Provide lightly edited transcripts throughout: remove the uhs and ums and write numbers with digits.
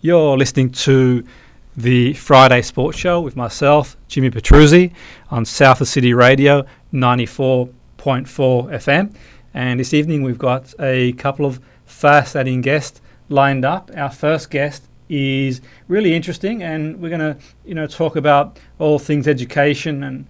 You're listening to the Friday Sports Show with myself, Jimmy Petruzzi, on Salford City Radio 94.4 FM. And this evening we've got a couple of fascinating guests lined up. Our first guest is really interesting, and we're going to, talk about all things education. And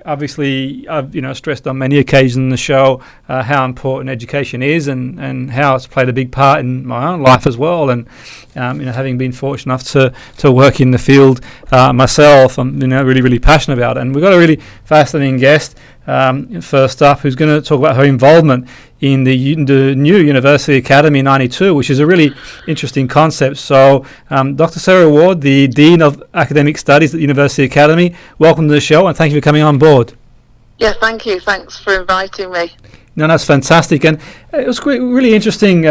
obviously, I've stressed on many occasions in the show how important education is, and how it's played a big part in my own life as well. And having been fortunate enough to work in the field myself, I'm really passionate about it. And we've got a really fascinating guest first up, who's going to talk about her involvement in the new University Academy 92, which is a really interesting concept. So, Dr. Sara Ward, the Dean of Academic Studies at the University Academy, welcome to the show, and thank you for coming on board. Yeah, thank you. Thanks for inviting me. No, that's fantastic, and it was really interesting,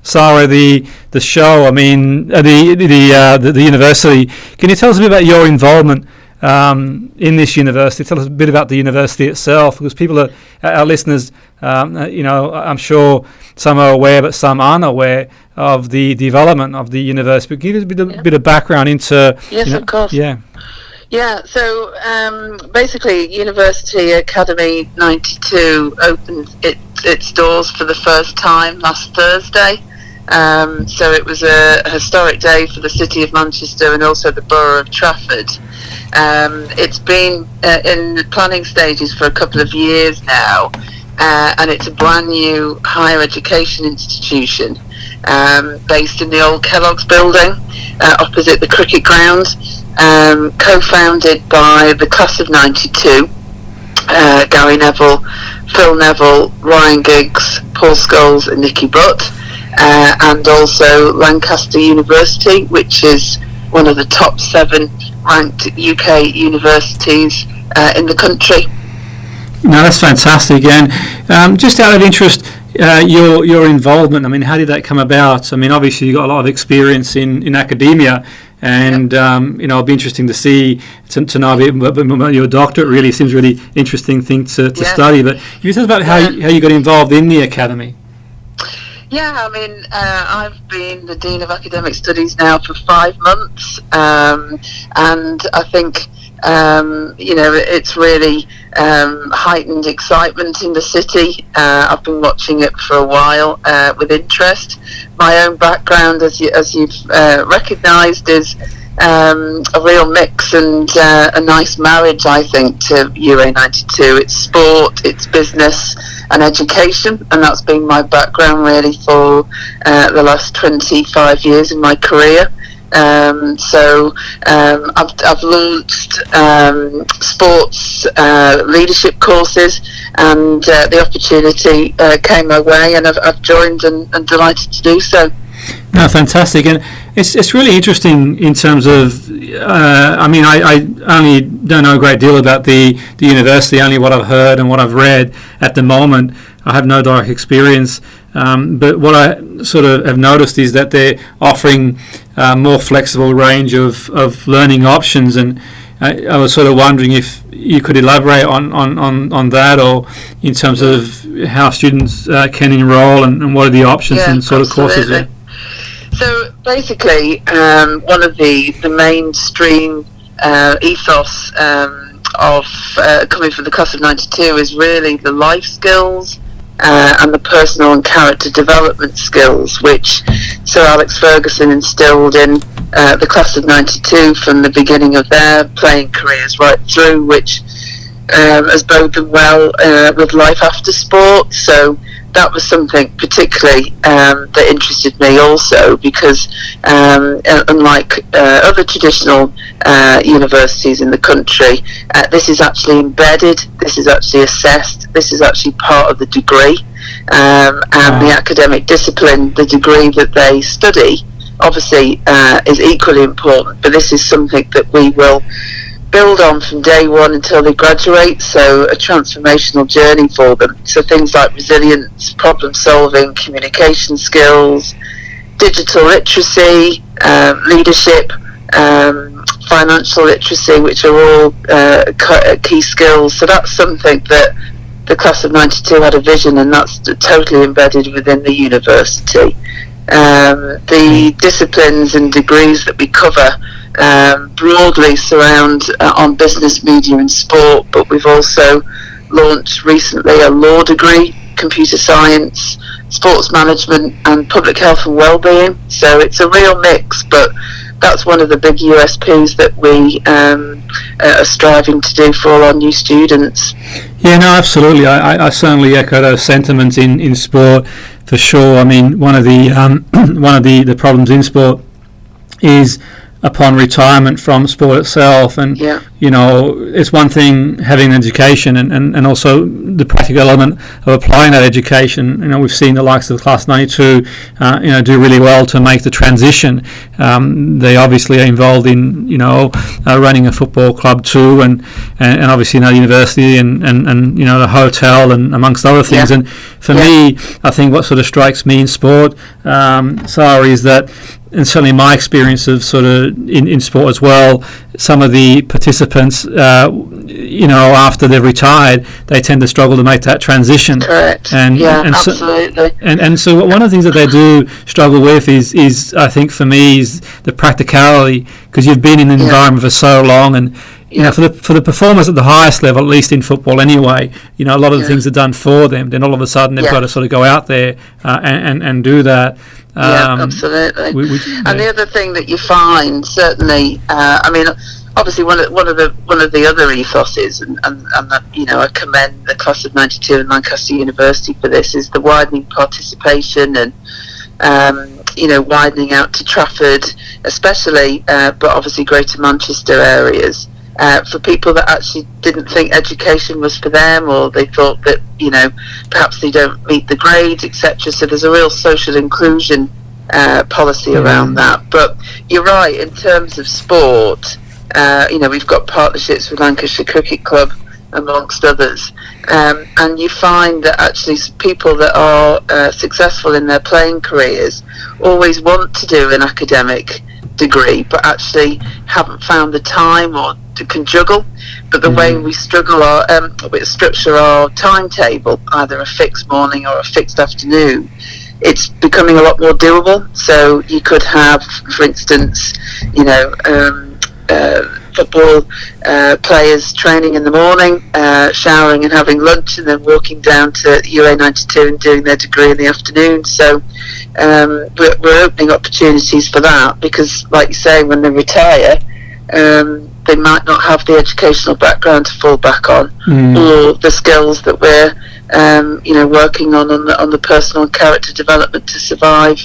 Sara. The show. I mean, the university. Can you tell us a bit about your involvement in this university? Tell us a bit about the university itself, because people our listeners, I'm sure some are aware, but some aren't aware of the development of the university. But give us a bit of background into. Yes, of course. Yeah. Yeah, so basically University Academy 92 opened its doors for the first time last Thursday. So it was a historic day for the City of Manchester and also the Borough of Trafford. It's been in the planning stages for a couple of years now, and it's a brand new higher education institution based in the old Kellogg's building opposite the cricket ground. Co-founded by the class of 92, Gary Neville, Phil Neville, Ryan Giggs, Paul Scholes and Nicky, and also Lancaster University, which is one of the top 7 ranked UK universities in the country. No, that's fantastic. And just out of interest, your involvement, I mean, how did that come about? I mean, obviously you've got a lot of experience in academia, and it'll be interesting to see, to know a bit about your doctorate. Really seems a really interesting thing to study. But can you tell us about how you got involved in the academy? Yeah, I mean, I've been the Dean of Academic Studies now for 5 months, and I think it's really heightened excitement in the city. I've been watching it for a while with interest. My own background, as you've recognised, is a real mix and a nice marriage, I think, to UA 92. It's sport, it's business and education, and that's been my background really for the last 25 years in my career. So I've launched sports leadership courses, and the opportunity came my way, and I've joined and delighted to do so. No, fantastic, and it's really interesting in terms of. I only don't know a great deal about the university, only what I've heard and what I've read at the moment. I have no direct experience, but what I sort of have noticed is that they're offering a more flexible range of learning options, and I was sort of wondering if you could elaborate on that, or in terms of how students can enrol and what are the options and sort of courses there. So basically, one of the mainstream ethos of coming from the class of 92 is really the life skills and the personal and character development skills, which Sir Alex Ferguson instilled in the class of 92 from the beginning of their playing careers right through, which has boded them well with life after sport. So that was something particularly that interested me also, because unlike other traditional universities in the country, this is actually embedded, this is actually assessed, this is actually part of the degree, and the academic discipline, the degree that they study, obviously is equally important, but this is something that we will build on from day one until they graduate, so a transformational journey for them. So things like resilience, problem solving, communication skills, digital literacy, leadership, financial literacy, which are all key skills. So that's something that the class of 92 had a vision, and that's totally embedded within the university. The disciplines and degrees that we cover broadly surround on business, media and sport, but we've also launched recently a law degree, computer science, sports management and public health and wellbeing. So it's a real mix, but that's one of the big USPs that we are striving to do for all our new students. Yeah, no, absolutely. I certainly echo those sentiments in sport for sure. I mean, one of the problems in sport is upon retirement from sport itself, and you know, it's one thing having an education and also the practical element of applying that education. You know, we've seen the likes of the Class 92 you know, do really well to make the transition. They obviously are involved in, you know, running a football club too, and obviously, you know, university and you know, the hotel and amongst other things. And for me, I think what sort of strikes me in sport, Sara, is that, and certainly my experience of sort of in sport as well, some of the participants, you know, after they've retired, they tend to struggle to make that transition. Correct. And absolutely. So one of the things that they do struggle with is I think for me is the practicality, because you've been in an environment for so long, and you know, for the performers at the highest level, at least in football anyway, you know, a lot of the things are done for them. Then all of a sudden they've got to sort of go out there and do that. Absolutely. And the other thing that you find, certainly, I mean, obviously one of the other ethoses, and you know, I commend the class of '92 and Lancaster University for this, is the widening participation and you know, widening out to Trafford, especially, but obviously Greater Manchester areas. For people that actually didn't think education was for them, or they thought that, you know, perhaps they don't meet the grades, etc. So there's a real social inclusion policy around that. But you're right, in terms of sport, you know, we've got partnerships with Lancashire Cricket Club, amongst others, and you find that actually people that are successful in their playing careers always want to do an academic degree, but actually haven't found the time or can juggle. But the way we structure our timetable, either a fixed morning or a fixed afternoon, it's becoming a lot more doable. So you could have, for instance, you know, football players training in the morning, showering and having lunch, and then walking down to UA 92 and doing their degree in the afternoon. So we're opening opportunities for that, because, like you say, when they retire, they might not have the educational background to fall back on, or the skills that we're you know, working on the personal and character development to survive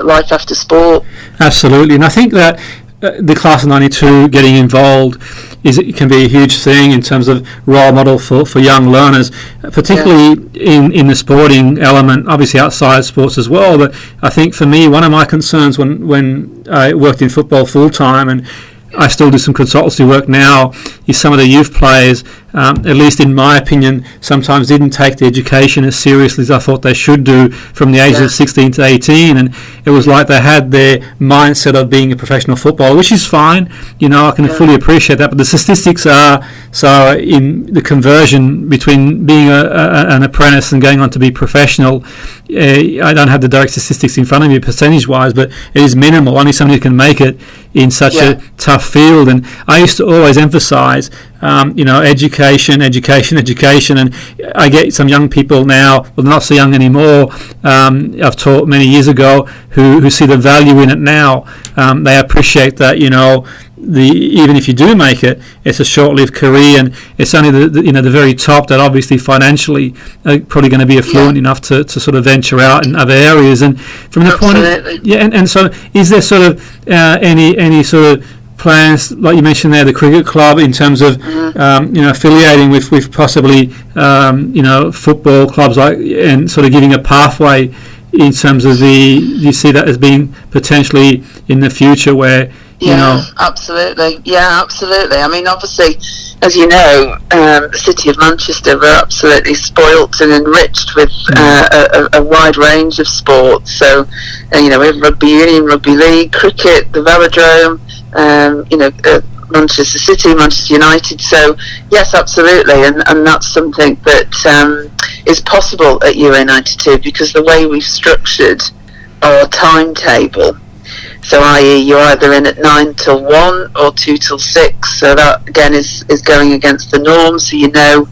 life after sport. Absolutely. And I think that the class of '92 getting involved it can be a huge thing in terms of role model for young learners, particularly in the sporting element, obviously outside sports as well. But I think for me, one of my concerns when I worked in football full time, and I still do some consultancy work now, is some of the youth players, at least in my opinion, sometimes didn't take the education as seriously as I thought they should do from the ages of 16 to 18, and it was like they had their mindset of being a professional footballer, which is fine, you know, I can fully appreciate that, but the statistics are, so in the conversion between being an apprentice and going on to be professional, I don't have the direct statistics in front of me percentage-wise, but it is minimal. Only somebody can make it in such a tough field. And I used to always emphasise, you know, education, and I get some young people now, well, not so young anymore, I've taught many years ago, who see the value in it now. They appreciate that, you know, even if you do make it, it's a short-lived career, and it's only the very top that obviously financially are probably going to be affluent enough to sort of venture out in other areas. And from the point of and so is there sort of any sort of plans, like you mentioned there, the cricket club, in terms of you know, affiliating with possibly you know, football clubs, like, and sort of giving a pathway in terms of you see that as being potentially in the future where you know? Absolutely. I mean, obviously, as you know, the city of Manchester, we're absolutely spoilt and enriched with a wide range of sports. So, you know, we have rugby union, rugby league, cricket, the velodrome, you know, Manchester City, Manchester United. So, yes, absolutely, and that's something that is possible at UA 92, because the way we've structured or timetable. So, i.e., you're either in at 9 till 1 or 2 till 6. So that again is going against the norm. So you know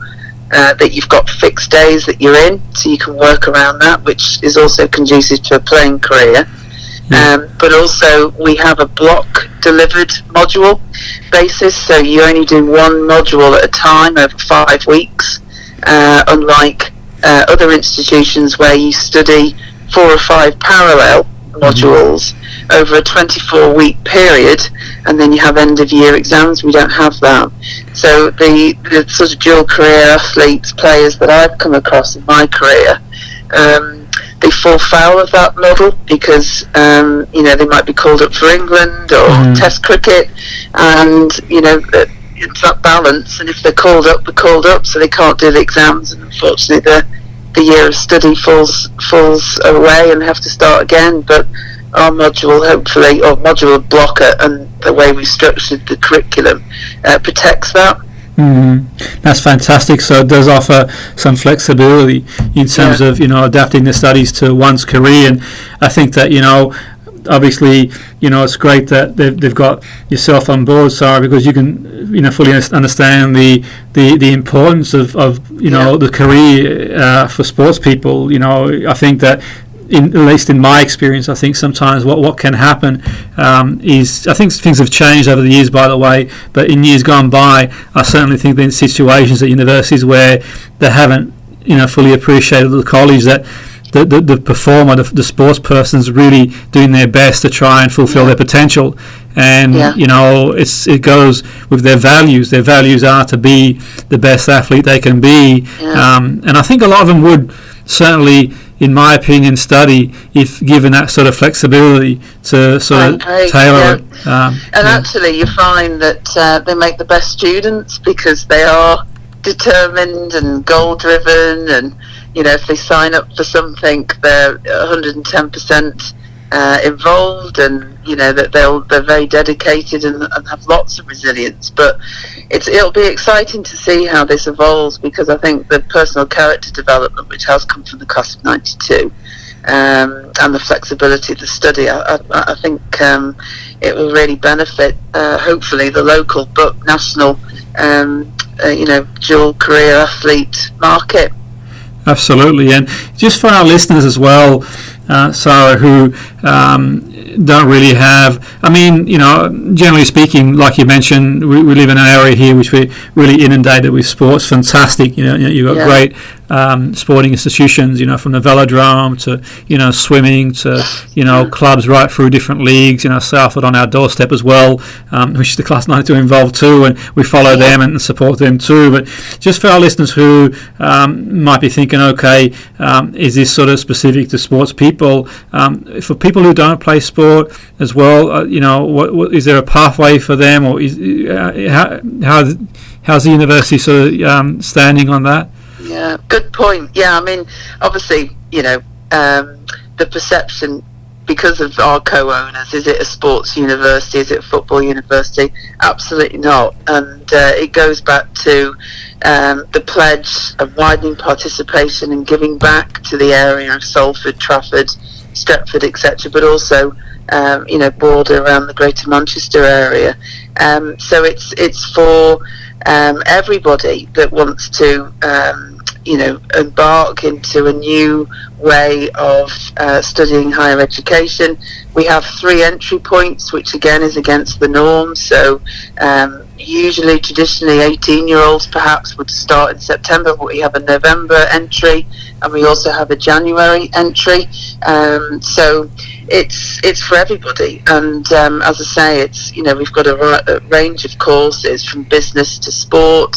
that you've got fixed days that you're in, so you can work around that, which is also conducive to a playing career. But also we have a block delivered module basis, so you only do one module at a time over 5 weeks, unlike other institutions where you study 4 or 5 parallel modules over a 24-week period, and then you have end-of-year exams. We don't have that. So the sort of dual career athletes, players that I've come across in my career, they fall foul of that model because they might be called up for England or Test cricket, and it's that balance. And if they're called up, they're called up, so they can't do the exams, and unfortunately the year of study falls away and have to start again. But our module, hopefully, or modular blocker, and the way we structured the curriculum protects that. That's fantastic. So it does offer some flexibility in terms of adapting the studies to one's career. And I think that obviously it's great that they've got yourself on board, Sara, because you can fully understand the importance of the career for sports people. I think that at least in my experience, I think sometimes what can happen is, I think things have changed over the years, by the way, but in years gone by, I certainly think that in situations at universities where they haven't fully appreciated the college, that the performer, the sports person's really doing their best to try and fulfill their potential. And it goes with their values. Their values are to be the best athlete they can be. And I think a lot of them would certainly, in my opinion, study if given that sort of flexibility to sort of tailor it. Actually, you find that they make the best students because they are determined and goal-driven, and if they sign up for something, they're 110% involved, and that they're very dedicated and have lots of resilience. But it'll be exciting to see how this evolves, because I think the personal character development, which has come from the class of '92, and the flexibility of the study, I think it will really benefit hopefully the local but national dual career athlete market. Absolutely. And just for our listeners as well, Sara, who don't really have, generally speaking, like you mentioned, we live in an area here which we're really inundated with sports. Fantastic. You've got great sporting institutions, from the velodrome to, swimming to, clubs right through different leagues, Salford on our doorstep as well, which is the class 92 involved too, and we follow them and support them too. But just for our listeners who might be thinking, okay, is this sort of specific to sports people? For people who don't play sport as well, what is there a pathway for them, or is how's the university sort of standing on that? Yeah, good point. Yeah, obviously, the perception, because of our co-owners, is it a sports university, is it a football university? Absolutely not. And it goes back to the pledge of widening participation and giving back to the area of Salford, Trafford, Stretford, etc., but also border around the Greater Manchester area. So it's for everybody that wants to embark into a new way of studying higher education. We have 3 entry points, which again is against the norm. So traditionally 18-year-olds perhaps would start in September, but we have a November entry, and we also have a January entry. So it's for everybody, and as I say, it's we've got a range of courses from business to sport,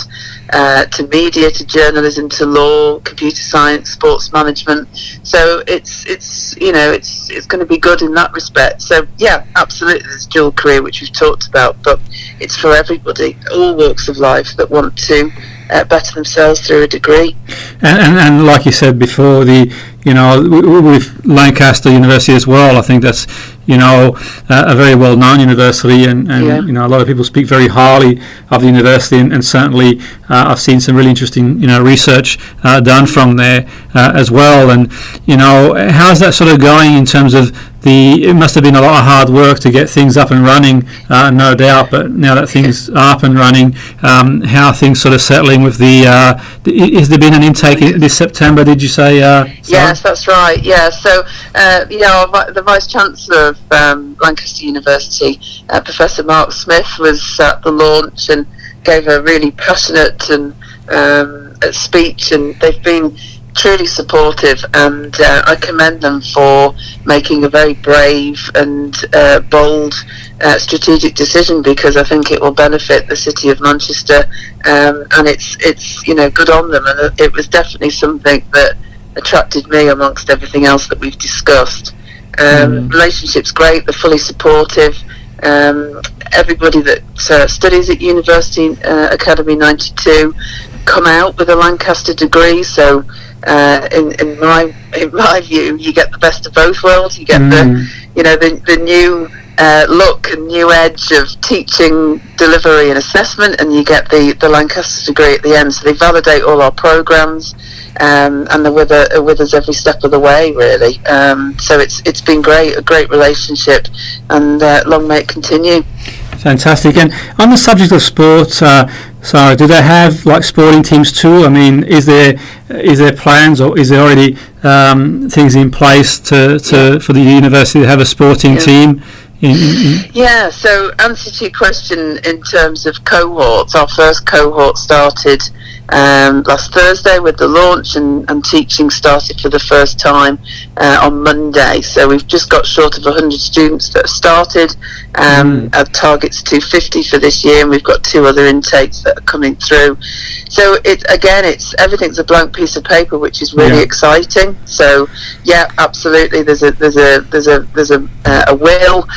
to media, to journalism, to law, computer science, sports management. So it's going to be good in that respect. So yeah, absolutely, there's dual career, which we've talked about, but it's for everybody, all walks of life that want to better themselves through a degree. And like you said before, with Lancaster University as well, I think that's a very well-known university, and a lot of people speak very highly of the university, and certainly I've seen some really interesting research done from there as well. And how's that sort of going in terms of it must have been a lot of hard work to get things up and running, no doubt, but now that things are up and running, how are things sort of settling with has there been an intake this September, did you say? Sara? Yes, that's right. Yeah, so the Vice Chancellor of Lancaster University, Professor Mark Smith, was at the launch and gave a really passionate and speech, and they've been truly supportive, and I commend them for making a very brave and bold strategic decision, because I think it will benefit the city of Manchester, and it's good on them, and it was definitely something that attracted me amongst everything else that we've discussed. Relationship's great, they're fully supportive. Everybody that studies at University Academy 92 come out with a Lancaster degree, so in my view, you get the best of both worlds. You get the new look and new edge of teaching, delivery and assessment, and you get the Lancaster degree at the end. So they validate all our programs, and they're with us every step of the way, really. So it's been great, a great relationship, and long may it continue. Fantastic. And on the subject of sports, Sara, do they have like sporting teams too? I mean, is there plans, or is there already things in place for the university to have a sporting team? Yeah, so answer to your question in terms of cohorts, our first cohort started last Thursday with the launch, and teaching started for the first time on Monday. So we've just got short of 100 students that have started. Our target's 250 for this year, and we've got 2 other intakes that are coming through. So it's everything's a blank piece of paper, which is really exciting. So yeah, absolutely. There's a will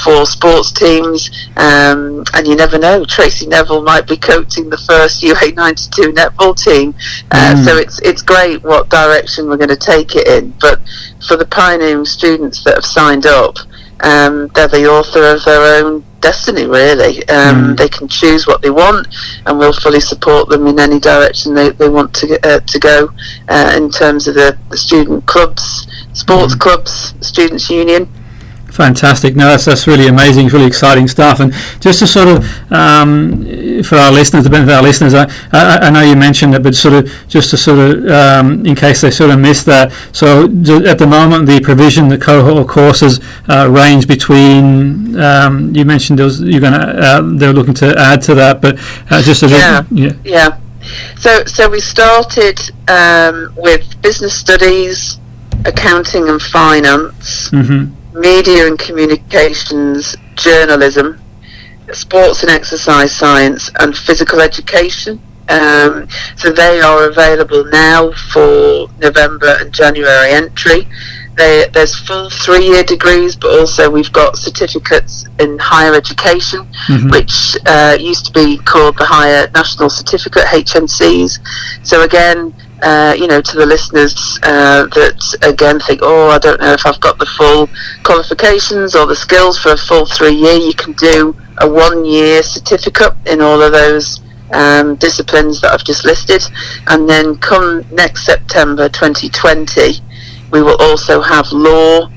for sports teams, and you never know. Tracy Neville might be coaching the first UA92 netball team. So it's great what direction we're going to take it in. But for the pioneering students that have signed up, they're the author of their own destiny, really. They can choose what they want, and we'll fully support them in any direction they want to go in terms of the student clubs, sports clubs, students' union. Fantastic. No, that's really amazing, really exciting stuff. And just to sort of, for our listeners, the benefit of our listeners, I know you mentioned it, but just to sort of, in case they sort of missed that. So at the moment, the provision, the cohort courses range between. You mentioned they're looking to add to that, but just yeah. So we started with business studies, accounting and finance. Media and communications, journalism, sports and exercise science, and physical education. So they are available now for November and January entry. There's full 3-year degrees, but also we've got certificates in higher education, which used to be called the Higher National Certificate, HNCs. So again, to the listeners that again think, I don't know if I've got the full qualifications or the skills for a full 3-year, you can do a 1-year certificate in all of those disciplines that I've just listed, and then come next September 2020, we will also have law,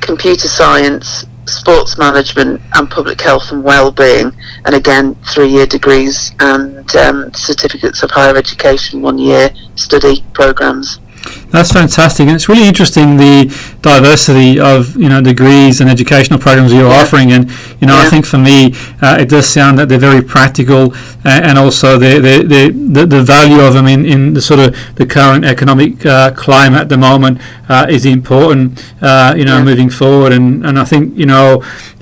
computer science, sports management and public health and well-being, and again 3-year degrees and certificates of higher education 1-year study programs. That's fantastic, and it's really interesting the diversity of degrees and educational programs you're offering, and I think for me it does sound that they're very practical, and also the value of them in the sort of the current economic climate at the moment is important, moving forward, and I think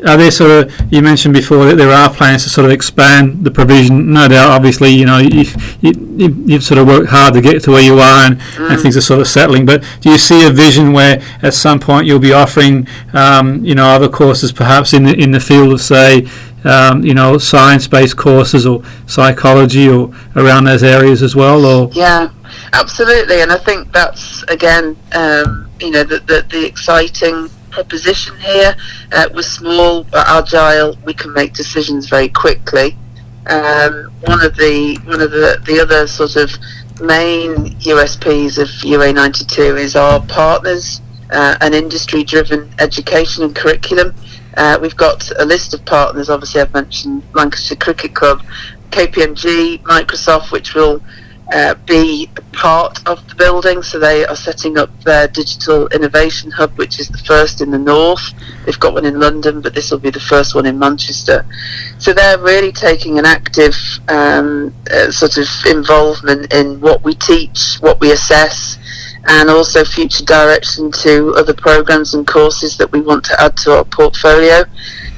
are there sort of, you mentioned before that there are plans to sort of expand the provision. No doubt, obviously, you've sort of worked hard to get to where you are, and things are sort of settling. But do you see a vision where at some point you'll be offering, other courses perhaps in the field of, say, science-based courses or psychology or around those areas as well? Or yeah, absolutely. And I think that's again, the exciting proposition here. We're small but agile. We can make decisions very quickly. One of the other sort of main USPs of UA92 is our partners, an industry-driven education and curriculum. We've got a list of partners. Obviously, I've mentioned Lancaster Cricket Club, KPMG, Microsoft, which will be part of the building. So they are setting up their digital innovation hub, which is the first in the north. They've got one in London, but this will be the first one in Manchester. So they're really taking an active sort of involvement in what we teach, what we assess, and also future direction to other programs and courses that we want to add to our portfolio.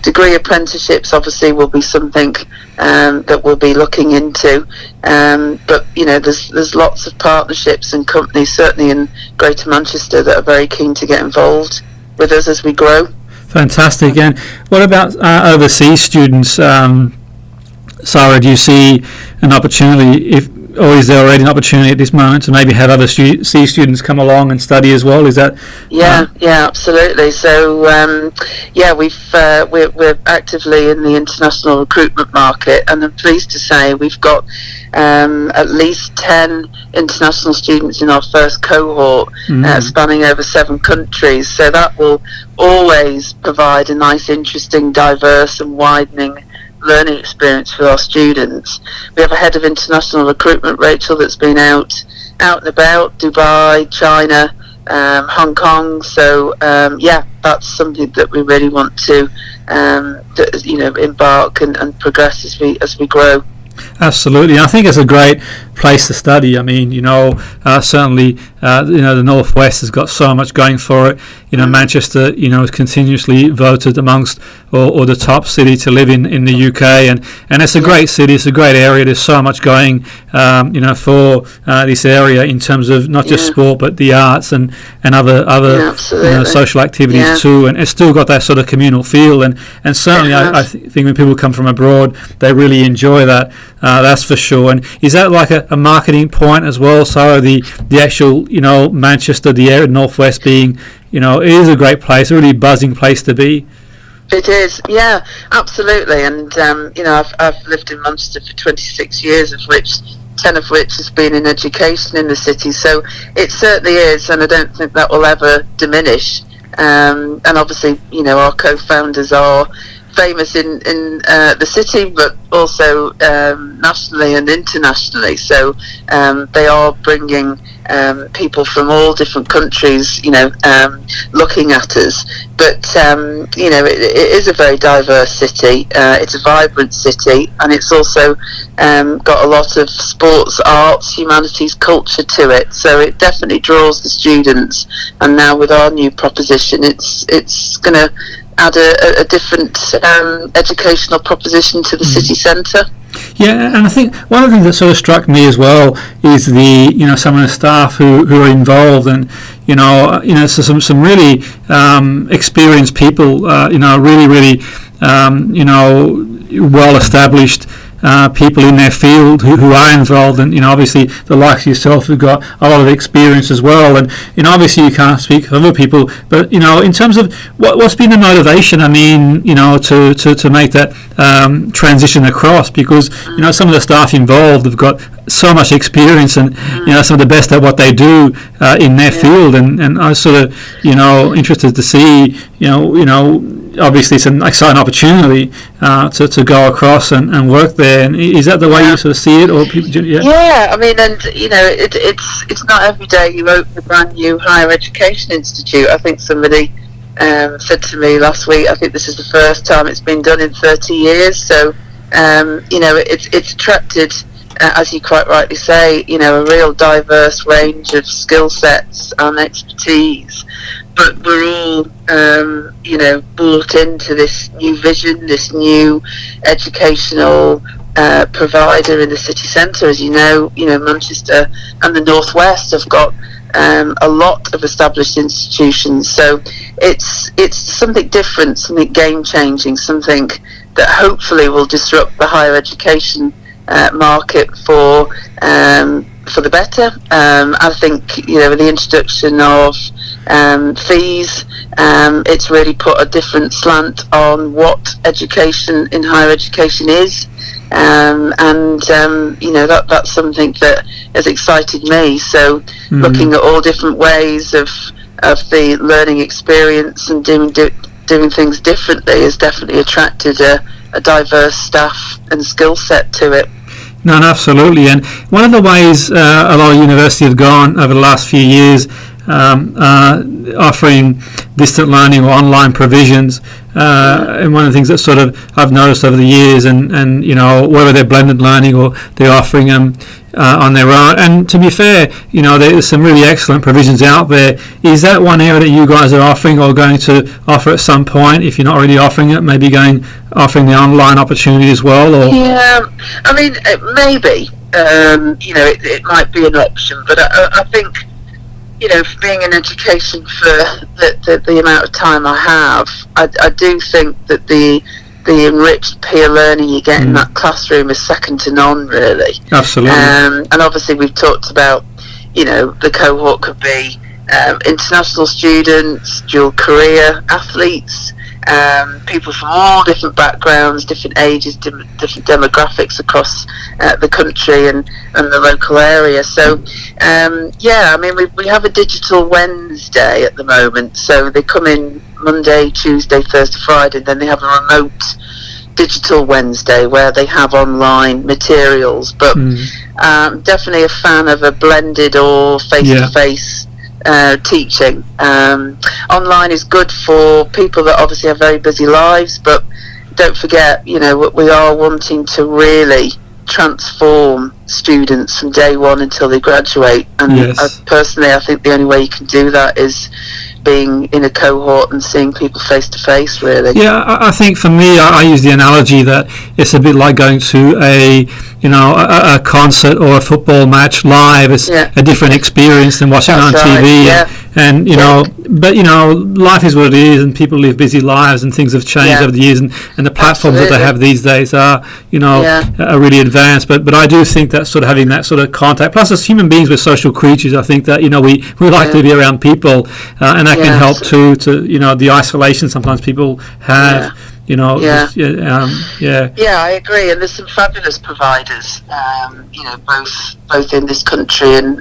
Degree apprenticeships obviously will be something that we'll be looking into, but there's lots of partnerships and companies, certainly in Greater Manchester, that are very keen to get involved with us as we grow. Fantastic. And what about overseas students? Sarah, do you see an opportunity, or is there already an opportunity at this moment to maybe have other students come along and study as well? Is that? Yeah, absolutely. So we're actively in the international recruitment market, and I'm pleased to say we've got at least 10 international students in our first cohort, spanning over 7 countries. So that will always provide a nice, interesting, diverse and widening learning experience for our students. We have a head of international recruitment, Rachel, that's been out and about Dubai, China, Hong Kong. So that's something that we really want to embark and progress as we grow. Absolutely. I think it's a great place to study. I mean, certainly, the Northwest has got so much going for it. Manchester, is continuously voted amongst or the top city to live in the UK, and it's a great city. It's a great area. There's so much going, for this area in terms of not just sport but the arts and other social activities too. And it's still got that sort of communal feel. And certainly, I think when people come from abroad, they really enjoy that. That's for sure. And is that like a marketing point as well? So the actual, Manchester, the area Northwest being, it is a great place, a really buzzing place to be. It is, yeah, absolutely. And I've lived in Manchester for 26 years, of which 10 of which has been in education in the city. So it certainly is, and I don't think that will ever diminish. And obviously, our co-founders are famous in the city, but also nationally and internationally. So they are bringing people from all different countries, looking at us. But it is a very diverse city. It's a vibrant city, and it's also got a lot of sports, arts, humanities, culture to it. So it definitely draws the students. And now with our new proposition, it's going to add a different educational proposition to the city centre. Yeah, and I think one of the things that sort of struck me as well is some of the staff who are involved, and so some really experienced people, really well established people in their field who are involved, and obviously the likes of yourself who've got a lot of experience as well, and obviously you can't speak for other people, but in terms of what's been the motivation, I mean, to make that transition across, because some of the staff involved have got so much experience and some of the best at what they do in their field, and I was sort of interested to see obviously it's an exciting opportunity to go across and work there. And is that the way you sort of see it, or people? Yeah, I mean, and it's not every day you open a brand new higher education institute. I think somebody said to me last week, I think this is the first time it's been done in 30 years. So it's attracted, as you quite rightly say, a real diverse range of skill sets and expertise. But we're all, bought into this new vision, this new educational provider in the city centre. As you know, Manchester and the Northwest have got a lot of established institutions. So it's something different, something game-changing, something that hopefully will disrupt the higher education market for for the better. I think, with the introduction of fees, it's really put a different slant on what education in higher education is. That's something that has excited me. So looking at all different ways of the learning experience and doing things differently has definitely attracted a diverse staff and skill set to it. No, absolutely. And one of the ways a lot of universities have gone over the last few years, offering distant learning or online provisions, and one of the things that sort of I've noticed over the years, and whether they're blended learning or they're offering them on their own. And to be fair, there's some really excellent provisions out there. Is that one area that you guys are offering or going to offer at some point? If you're not already offering it, maybe offering the online opportunity as well? Or yeah, I mean, maybe it might be an option, but I think, for being in education for the amount of time I have, I do think that the enriched peer learning you get in that classroom is second to none, really. Absolutely. And obviously we've talked about, the cohort could be international students, dual career athletes, people from all different backgrounds, different ages, different demographics across the country and the local area. So, we have a digital Wednesday at the moment. So they come in Monday, Tuesday, Thursday, Friday, and then they have a remote digital Wednesday where they have online materials. But definitely a fan of a blended or face-to-face teaching. Online is good for people that obviously have very busy lives, but don't forget, we are wanting to really transform students from day one until they graduate. And personally, I think the only way you can do that is being in a cohort and seeing people face to face, really. Yeah, I think for me, I use the analogy that it's a bit like going to a concert or a football match live. It's a different experience than watching it on TV. And but life is what it is, and people live busy lives, and things have changed over the years, and the platforms that they have these days are are really advanced. But I do think that sort of having that sort of contact, plus as human beings we're social creatures, I think that we like to be around people, and that can help to the isolation sometimes people have. I agree, and there's some fabulous providers, both in this country and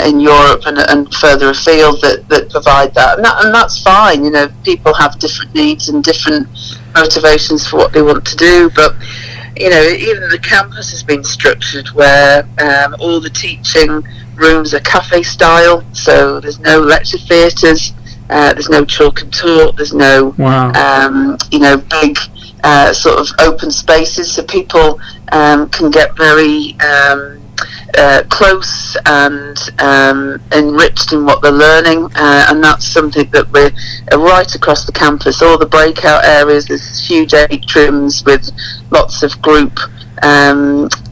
in Europe and further afield that provide that, and that's fine. People have different needs and different motivations for what they want to do, but even the campus has been structured where all the teaching rooms are cafe style, so there's no lecture theatres. There's no chalk and talk. There's no, big sort of open spaces, so people can get very close and enriched in what they're learning, and that's something that we're right across the campus. All the breakout areas, there's huge atriums with lots of group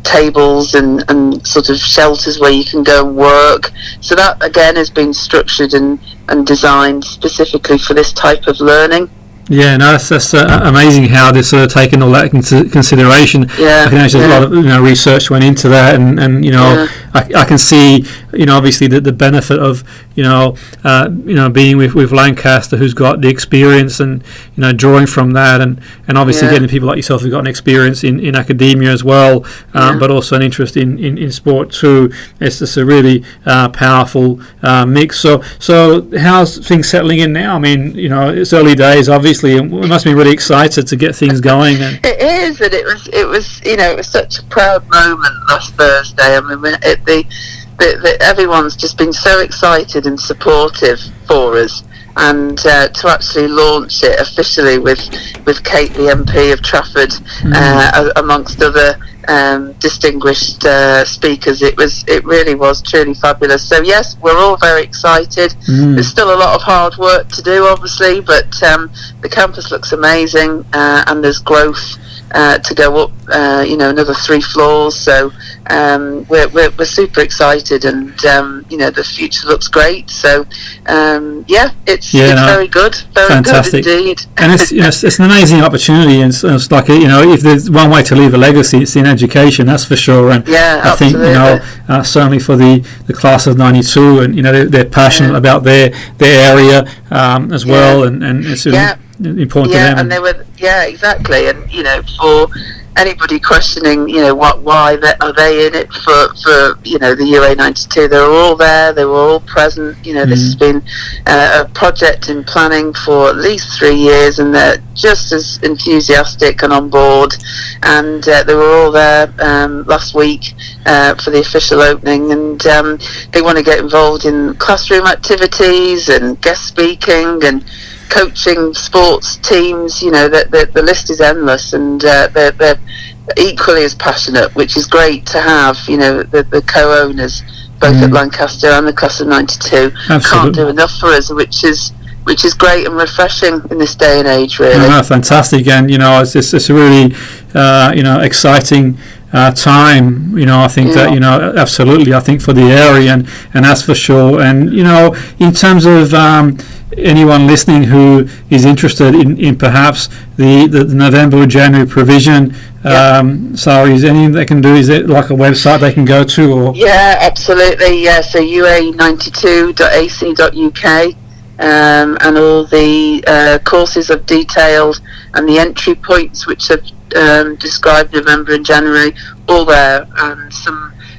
tables and sort of shelters where you can go and work. So that again has been structured and designed specifically for this type of learning. Yeah, no, that's amazing how they've sort of taken all that into consideration. I can imagine a lot of research went into that, and I can see obviously the benefit of being with Lancaster, who's got the experience, and drawing from that, and obviously getting people like yourself who've got an experience in academia as well, but also an interest in sport too. It's just a really powerful mix. So how's things settling in now? I mean, it's early days, obviously. And we must be really excited to get things going. And it is, and it was such a proud moment last Thursday. I mean, everyone's just been so excited and supportive for us, and to actually launch it officially with Kate, the MP of Trafford, amongst other distinguished speakers, it really was truly fabulous. So yes, we're all very excited. There's still a lot of hard work to do, obviously, but the campus looks amazing, and there's growth to go up another 3 floors. So we're super excited, and the future looks great. So it's very good, very fantastic. good indeed. And it's an amazing opportunity, and it's like if there's one way to leave a legacy, it's in education, that's for sure. And I think certainly for the class of '92, and they're passionate about their area as well, and it's important to them. And they were exactly, and for anybody questioning, why are they in it for the UA 92? They were all there. They were all present. This has been a project in planning for at least 3 years, and they're just as enthusiastic and on board. And they were all there last week for the official opening, and they want to get involved in classroom activities and guest speaking and coaching sports teams. The list is endless, and they're equally as passionate, which is great to have. The co-owners both at Lancaster and the class of '92 can't do enough for us, which is great and refreshing in this day and age, really. Fantastic, and it's a really exciting time. I think that absolutely, I think for the area, and that's for sure. And in terms of anyone listening who is interested in perhaps the November or January provision, Sara, is anything they can do? Is it like a website they can go to? Or? Yeah, absolutely. Yeah, so ua92.ac.uk, and all the courses are detailed, and the entry points, which are described November and January, all there, and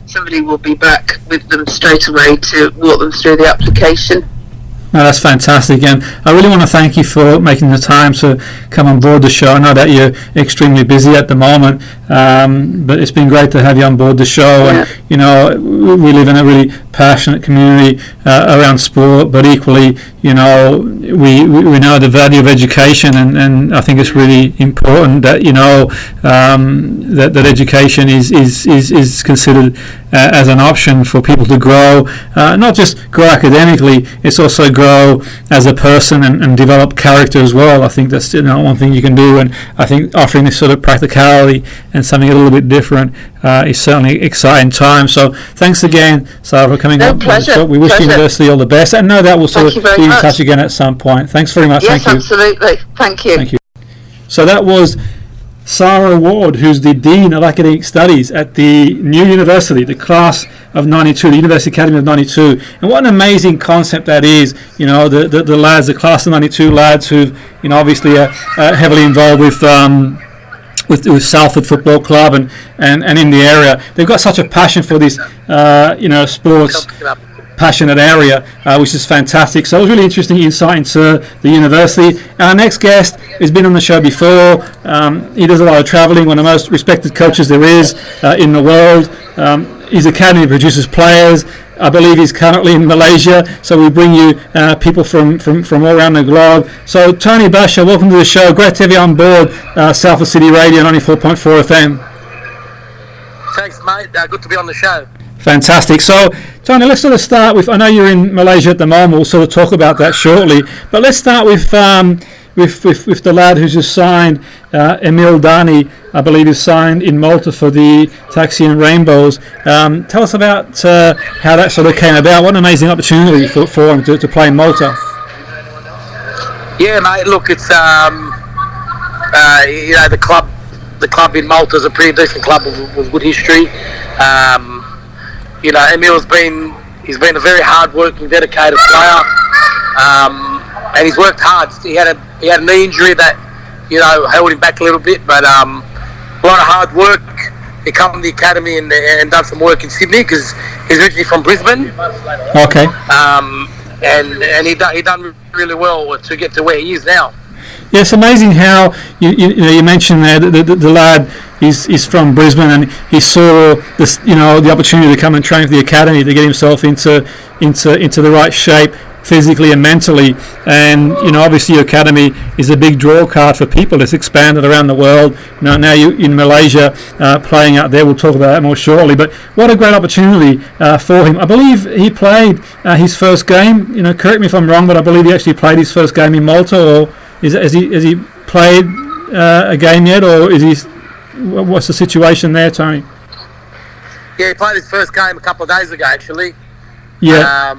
somebody will be back with them straight away to walk them through the application. No, that's fantastic, and I really want to thank you for making the time to come on board the show. I know that you're extremely busy at the moment, but it's been great to have you on board the show. And we live in a really passionate community around sport, but equally, we know the value of education, and I think it's really important that that education is considered as an option for people to grow, not just grow academically, it's also grow as a person and develop character as well. I think that's one thing you can do, and I think offering this sort of practicality and something a little bit different is certainly exciting time. So thanks again, Sara, for coming up. Pleasure. We wish the university all the best, and no doubt we'll sort of be in touch again at some point. Thanks very much. Yes, thank you. Absolutely. Thank you. Thank you. So that was Sara Ward, who's the Dean of Academic Studies at the new university, the class of '92, the University Academy of '92. And what an amazing concept that is, the lads, the class of '92 lads who, obviously are heavily involved with Salford Football Club and in the area. They've got such a passion for this, sports passionate area, which is fantastic. So it was really interesting insight into the university. Our next guest has been on the show before. He does a lot of travelling, one of the most respected coaches there is in the world. His academy produces players. I believe he's currently in Malaysia, so we bring you people from all around the globe. So Tony Basha, welcome to the show. Great to have you on board Salford City Radio 94.4 FM. Thanks, mate. Good to be on the show. Fantastic. So, Tony, let's sort of start with, I know you're in Malaysia at the moment, we'll sort of talk about that shortly, but let's start with the lad who's just signed, Emil Dani, I believe is signed in Malta for the Taxi and Rainbows. Tell us about how that sort of came about. What an amazing opportunity for him to play in Malta. Yeah, mate, look, it's, the club in Malta is a pretty decent club with good history. Emil's been a very hard-working, dedicated player, and he's worked hard. He had a knee injury that held him back a little bit, but a lot of hard work. He come to the academy and done some work in Sydney because he's originally from Brisbane. Okay. And he done really well to get to where he is now. Yeah, it's amazing how you mentioned there that the lad is from Brisbane, and he saw this, the opportunity to come and train for the academy to get himself into the right shape physically and mentally. And obviously your academy is a big draw card for people. It's expanded around the world. Now you in Malaysia playing out there. We'll talk about that more shortly. But what a great opportunity for him. I believe he played his first game. Correct me if I'm wrong, but I believe he actually played his first game in Malta. Or has he played a game yet, or is he what's the situation there, Tony? Yeah, he played his first game a couple of days ago, actually. Yeah.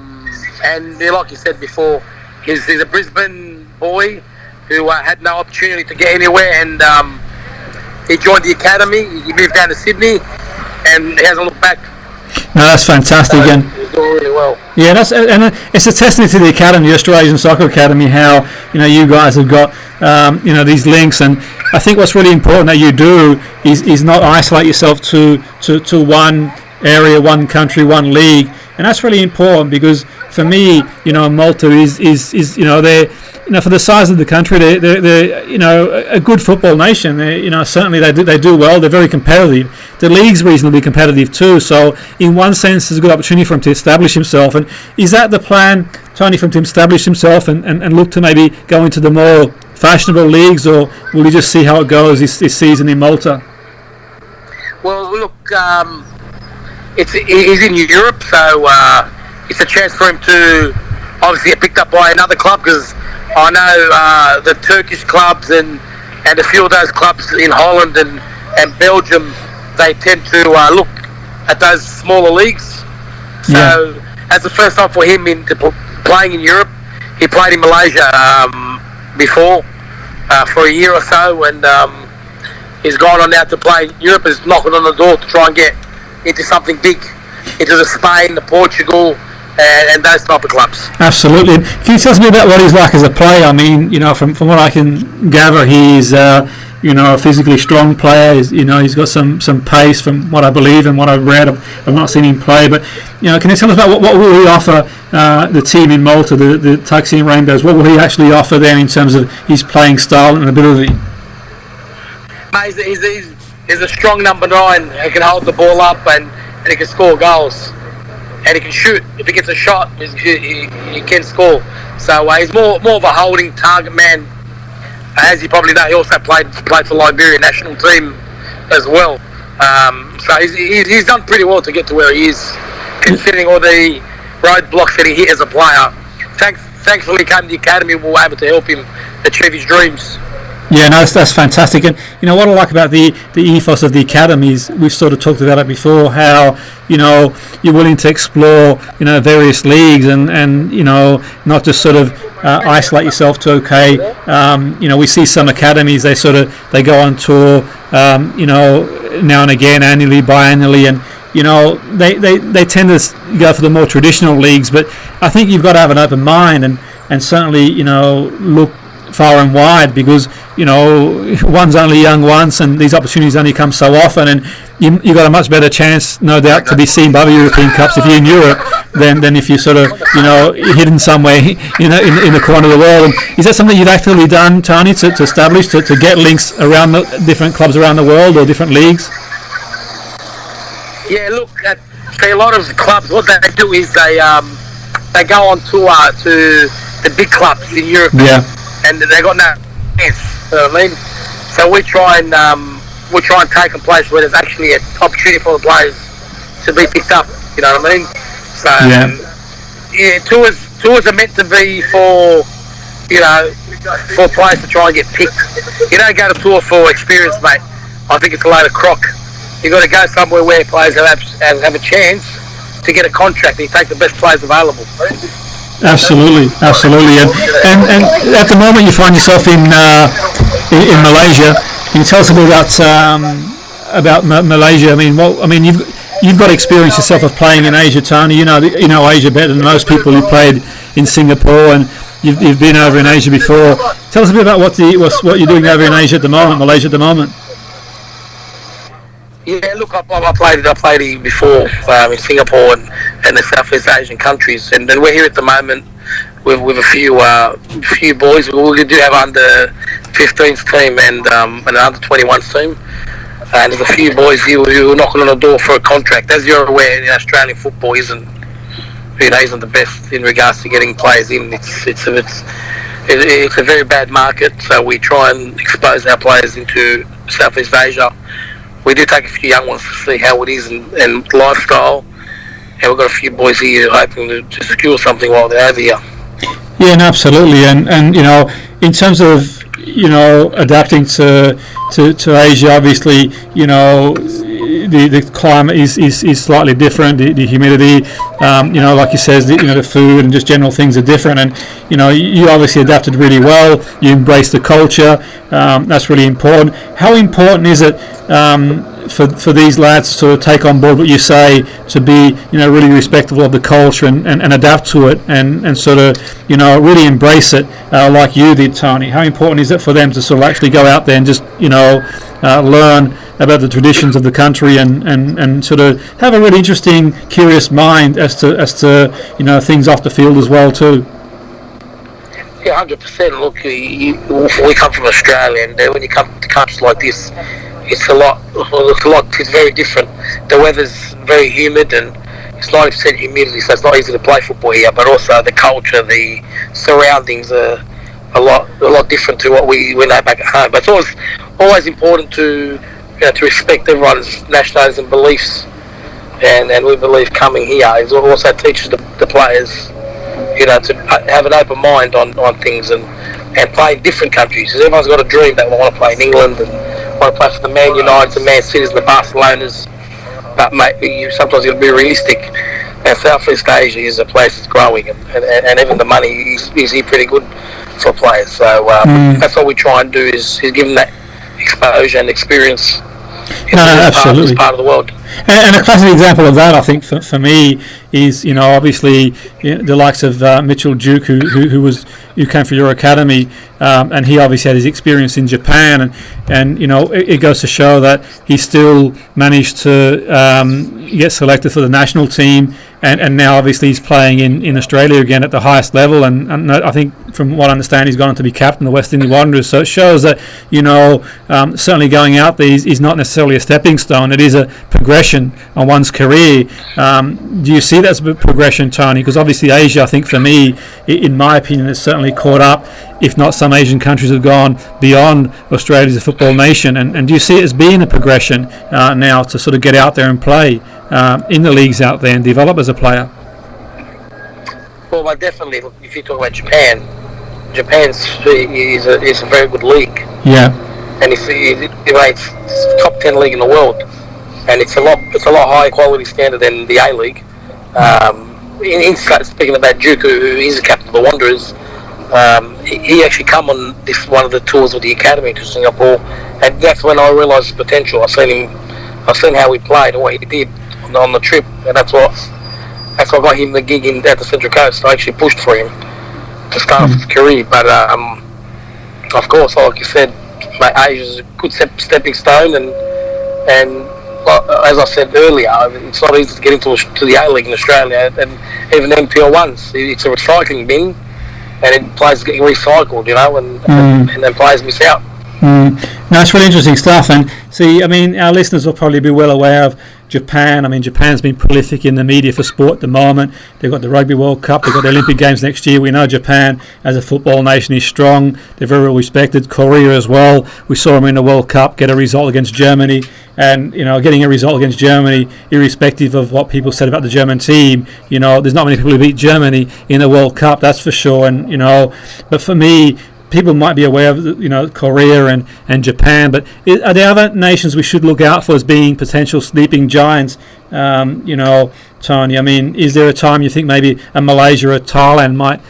And like you said before, he's a Brisbane boy who had no opportunity to get anywhere, and he joined the academy. He moved down to Sydney, and he hasn't looked back. No, that's fantastic. So And he's doing really well. yeah, it's a testament to the academy, the Australasian Soccer Academy, how you guys have got these links. And I think what's really important that you do is not isolate yourself to one area, one country, one league, and that's really important because for me, Malta is they're for the size of the country, they're a good football nation. Certainly they do well. They're very competitive. The league's reasonably competitive too. So in one sense, it's a good opportunity for him to establish himself. And is that the plan, Tony, for him to establish himself and look to maybe go into the more fashionable leagues, or will he just see how it goes this season in Malta? Well, look, he's in Europe, so it's a chance for him to obviously get picked up by another club, because I know the Turkish clubs and a few of those clubs in Holland and Belgium, they tend to look at those smaller leagues. So that's the first time for him playing in Europe. He played in Malaysia before for a year or so, and he's gone on now to play. Europe is knocking on the door to try and get into something big, into the Spain, the Portugal, and those type of clubs. Absolutely. Can you tell us a bit about what he's like as a player? I mean, from what I can gather, he's a physically strong player. He's got some pace from what I believe and what I've read. I've not seen him play, but can you tell us about what will he offer the team in Malta, the Tuxedo Rainbows? What will he actually offer then in terms of his playing style and ability? Mate, he's a strong number 9. He can hold the ball up and he can score goals. And he can shoot. If he gets a shot, he can score. So he's more of a holding target man. As you probably know, he also played for Liberia national team as well. So he's done pretty well to get to where he is, considering all the roadblocks that he hit as a player. Thankfully, he came to the academy. We were able to help him achieve his dreams. Yeah, no, that's fantastic. And what I like about the ethos of the academies, we've sort of talked about it before, how you're willing to explore various leagues and not just sort of isolate yourself to we see some academies, they go on tour now and again, annually, biannually, and they tend to go for the more traditional leagues. But I think you've got to have an open mind and certainly look far and wide, because one's only young once, and these opportunities only come so often, and you've got a much better chance, no doubt, to be seen by the European Cups if you're in Europe than if you're sort of hidden somewhere in the corner of the world. And is that something you've actively done, Tony, to establish to get links around the different clubs around the world or different leagues? Yeah, look, a lot of clubs, what they do is they go on tour to the big clubs in Europe. Yeah. And they got no chance. You know what I mean? So we try and take a place where there's actually an opportunity for the players to be picked up. You know what I mean? So tours are meant to be for players to try and get picked. You don't go to tour for experience, mate. I think it's a load of crock. You got to go somewhere where players have a chance to get a contract. And you take the best players available. Absolutely, and at the moment you find yourself in Malaysia. Can you tell us a bit about Malaysia? I mean, you've got experience yourself of playing in Asia, Tony. You know Asia better than most people who've played in Singapore, and you've been over in Asia before. Tell us a bit about what you're doing over in Asia at the moment, Malaysia at the moment. Yeah, look, I played before in Singapore and the Southeast Asian countries, and then we're here at the moment with a few boys. We do have under 15s team and an under 21s team, and there's a few boys here who are knocking on the door for a contract. As you're aware, Australian football isn't the best in regards to getting players in. It's a very bad market, so we try and expose our players into Southeast Asia. We do take a few young ones to see how it is and lifestyle, and we've got a few boys here hoping to secure something while they're over here. Yeah, no, absolutely, and in terms of adapting to Asia. Obviously, the climate is slightly different. The humidity, like you says, the food and just general things are different. And you obviously adapted really well. You embraced the culture. That's really important. How important is it for these lads to sort of take on board what you say, to be really respectful of the culture and adapt to it and sort of really embrace it like you did, Tony? How important is it for them to sort of actually go out there and just learn about the traditions of the country and sort of have a really interesting, curious mind as to things off the field as well too? Yeah, 100%. Look, we come from Australia, and when you come to countries like this, it's very different. The weather's very humid, and it's 90% humidity, so it's not easy to play football here. But also the culture, the surroundings are a lot different to what we know back at home. But it's always important to respect everyone's nationalities and beliefs, and we believe coming here is also teaches the players, to have an open mind on things and play in different countries. Because everyone's got a dream that they want to play in England and want to play for the Man United, the Man Cities, the Barcelonas. But mate, sometimes you've got to be realistic. And Southeast Asia is a place that's growing, and even the money is here pretty good for players. So that's what we try and do is give them that exposure and experience. Absolutely. Part of the world. And a classic example of that, I think, for me, is obviously the likes of Mitchell Duke, who came from your academy, and he obviously had his experience in Japan, and it goes to show that he still managed to get selected for the national team, and now obviously he's playing in Australia again at the highest level, and I think from what I understand he's gone on to be captain of the West Indies Wanderers. So it shows that certainly going out there is not necessarily a stepping stone. It is a progression on one's career. Do you see that as a progression, Tony? Because obviously Asia, I think for me, in my opinion, has certainly caught up. If not, some Asian countries have gone beyond Australia as a football nation. And do you see it as being a progression now to sort of get out there and play in the leagues out there and develop as a player? Well, definitely. Look, if you talk about Japan's is a very good league. Yeah. And it's top 10 league in the world, and it's a lot higher quality standard than the A League. Speaking about Duke, who is the captain of the Wanderers, he actually come on one of the tours with the academy to Singapore, and that's when I realised his potential. I've seen how he played and what he did on the trip, and that's what got him the gig at the Central Coast. I actually pushed for him to start off his career, but of course, like you said, Asia's a good stepping stone, and as I said earlier, it's not easy to get into the A League in Australia, and even NPL ones, it's a recycling bin, and players getting recycled, and then players miss out. No, it's really interesting stuff. And see, our listeners will probably be well aware of Japan. Japan's been prolific in the media for sport at the moment. They've got the Rugby World Cup, they've got the Olympic Games next year. We know Japan as a football nation is strong. They're very well respected. Korea as well. We saw them in the World Cup get a result against Germany. And, getting a result against Germany, irrespective of what people said about the German team, there's not many people who beat Germany in the World Cup, that's for sure. And, but for me, people might be aware of Korea and Japan, but are there other nations we should look out for as being potential sleeping giants? Tony, is there a time you think maybe a Malaysia or a Thailand might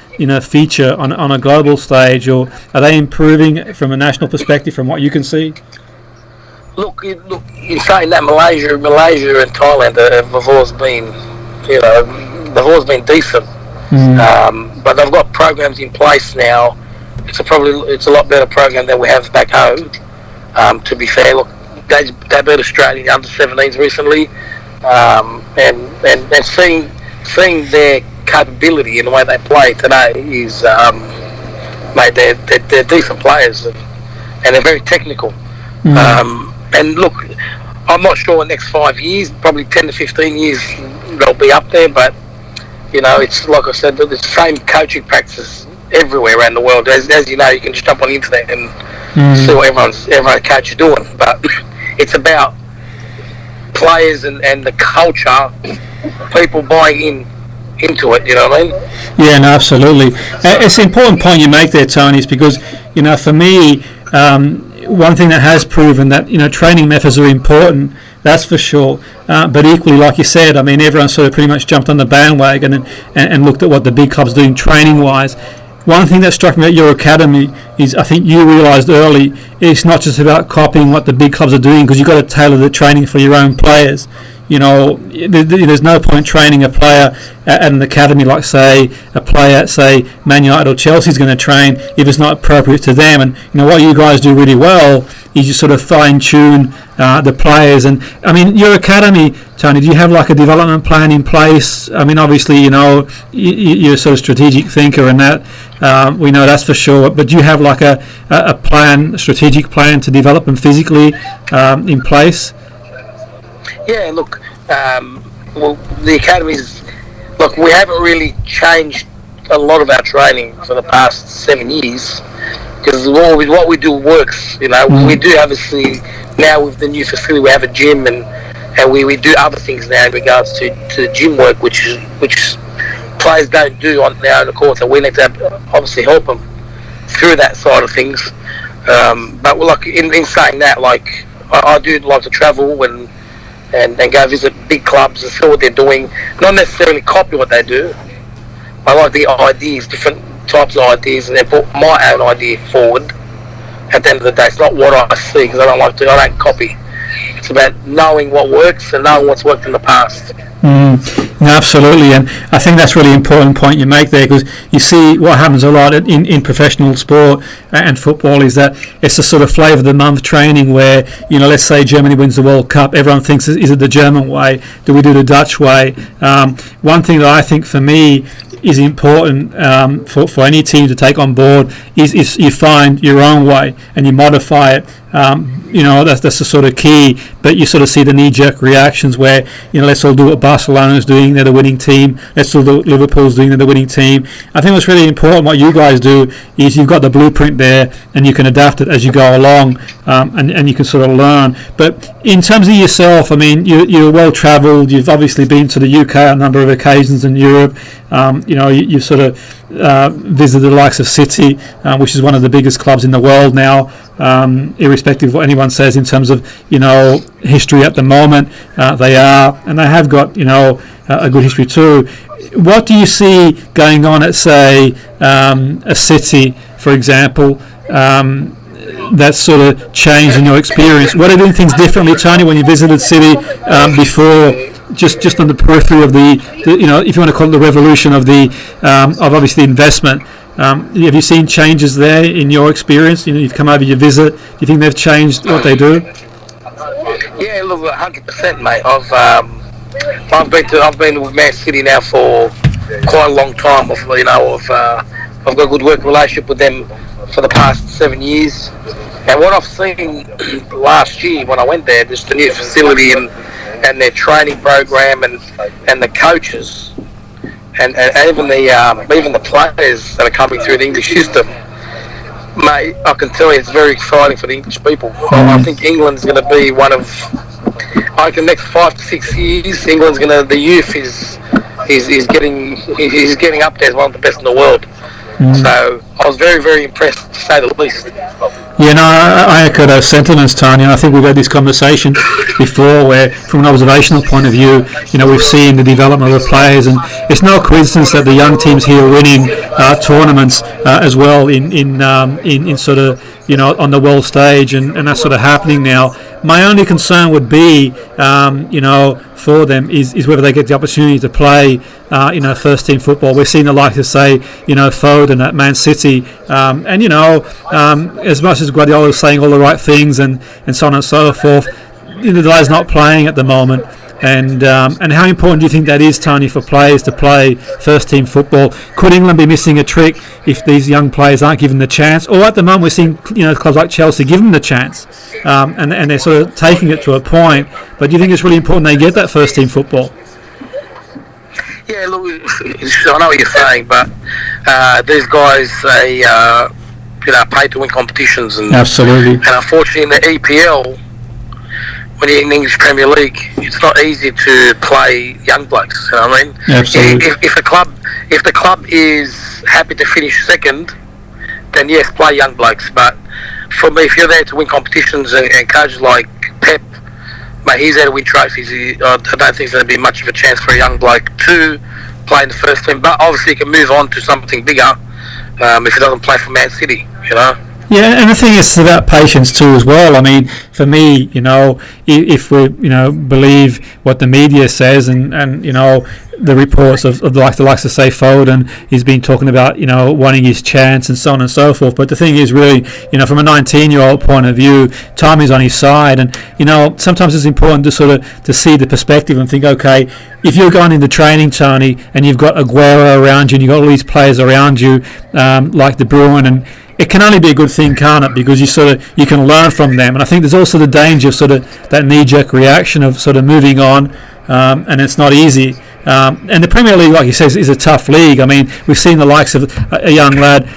feature on a global stage, or are they improving from a national perspective from what you can see? Look, you're saying that Malaysia and Thailand have always been decent, but they've got programs in place now. It's a lot better program than we have back home. To be fair, look, they beat Australia in the under-17s recently, and seeing their capability in the way they play today is, mate, they're decent players, and they're very technical. And look, I'm not sure in the next 5 years, probably 10 to 15 years, they'll be up there. But it's like I said, the same coaching practices everywhere around the world. As you know, you can just jump on the internet and see what every coach is doing. But it's about players and the culture, people buying into it. You know what I mean? Yeah, no, absolutely. It's an important point you make there, Tony, is because, for me, one thing that has proven that, training methods are important, that's for sure. But equally, like you said, I mean, everyone sort of pretty much jumped on the bandwagon and looked at what the big clubs are doing training-wise. One thing that struck me at your academy is I think you realised early it's not just about copying what the big clubs are doing, because you've got to tailor the training for your own players. There's no point training a player at an academy like, say, a player at, say, Man United or Chelsea is going to train if it's not appropriate to them. And, what you guys do really well is you sort of fine-tune the players. And, I mean, your academy, Tony, do you have, like, a development plan in place? I mean, obviously, you're a sort of strategic thinker, and that we know that's for sure. But do you have, like, a strategic plan to develop them physically in place? Yeah, look, the academies, look, we haven't really changed a lot of our training for the past 7 years, because what we do works. We do obviously now with the new facility, we have a gym, and we do other things now in regards to gym work, which players don't do on their own course, and we need to obviously help them through that side of things. But like in saying that, like I do like to travel and go visit big clubs and see what they're doing. Not necessarily copy what they do. I like the ideas, different types of ideas, and then put my own idea forward. At the end of the day, it's not what I see, because I don't copy. It's about knowing what works and knowing what's worked in the past. No, absolutely, and I think that's a really important point you make there, because you see what happens a lot in professional sport and football is that it's a sort of flavour of the month training where, let's say Germany wins the World Cup, everyone thinks, is it the German way? Do we do the Dutch way? One thing that I think for me is important for any team to take on board is you find your own way and you modify it. That's the sort of key, but you sort of see the knee-jerk reactions where, let's all do what Barcelona's doing, they're the winning team, let's all do what Liverpool's doing, they're the winning team. I think what's really important, what you guys do, is you've got the blueprint there and you can adapt it as you go along, and you can sort of learn. But in terms of yourself, I mean, you're well-travelled, you've obviously been to the UK on a number of occasions in Europe, you've sort of visited the likes of City, which is one of the biggest clubs in the world now, irrespective of what anyone says in terms of history at the moment. They have got a good history too. What do you see going on at, say, a City, for example, that sort of changed in your experience? What are doing things differently, Tony, when you visited City before? Just on the periphery of the if you want to call it the revolution of of obviously investment. Have you seen changes there in your experience? You've come over, you visit. Do you think they've changed what they do? Yeah, look, 100%, mate. I've been with Man City now for quite a long time. I've got a good working relationship with them for the past 7 years. And what I've seen last year when I went there, just the new facility and their training program and the coaches and even the players that are coming through the English system, mate, I can tell you it's very exciting for the English people. I think England's going to be one of, the next 5 to 6 years, the youth is getting up there as one of the best in the world. So I was very, very impressed, to say the least. I echo those sentiments, Tony, and I think we've had this conversation before where, from an observational point of view, we've seen the development of the players, and it's no coincidence that the young teams here are winning tournaments as well in sort of, on the world stage, and that's sort of happening now. My only concern would be, for them is whether they get the opportunity to play, first team football. We're seeing the likes of, say, Foden at Man City, and as much as Guardiola is saying all the right things and so on and so forth, the guy's not playing at the moment. And how important do you think that is, Tony, for players to play first team football? Could England be missing a trick if these young players aren't given the chance? Or at the moment we're seeing clubs like Chelsea give them the chance, and they're sort of taking it to a point. But do you think it's really important they get that first team football? Yeah, look, I know what you're saying, but these guys, pay to win competitions, and absolutely. And unfortunately, in the EPL, when you're in the English Premier League, it's not easy to play young blokes. You know what I mean? Absolutely. If the club is happy to finish second, then yes, play young blokes. But for me, if you're there to win competitions and coaches like Pep, mate, he's there to win trophies. I don't think there's going to be much of a chance for a young bloke to play in the first team. But obviously, he can move on to something bigger if he doesn't play for Man City. You know. Yeah, and the thing is, it's about patience too as well. I mean, for me, if we, believe what the media says and the reports of the likes of say Foden, he's been talking about, wanting his chance and so on and so forth. But the thing is really, from a 19-year-old point of view, time is on his side. And, sometimes it's important to sort of to see the perspective and think, okay, if you're going into training, Tony, and you've got Aguero around you and you've got all these players around you, like De Bruyne, and it can only be a good thing, can't it? Because you can learn from them. And I think there's also the danger of sort of that knee-jerk reaction of sort of moving on, and it's not easy. And the Premier League, like you say, is a tough league. I mean, we've seen the likes of a young lad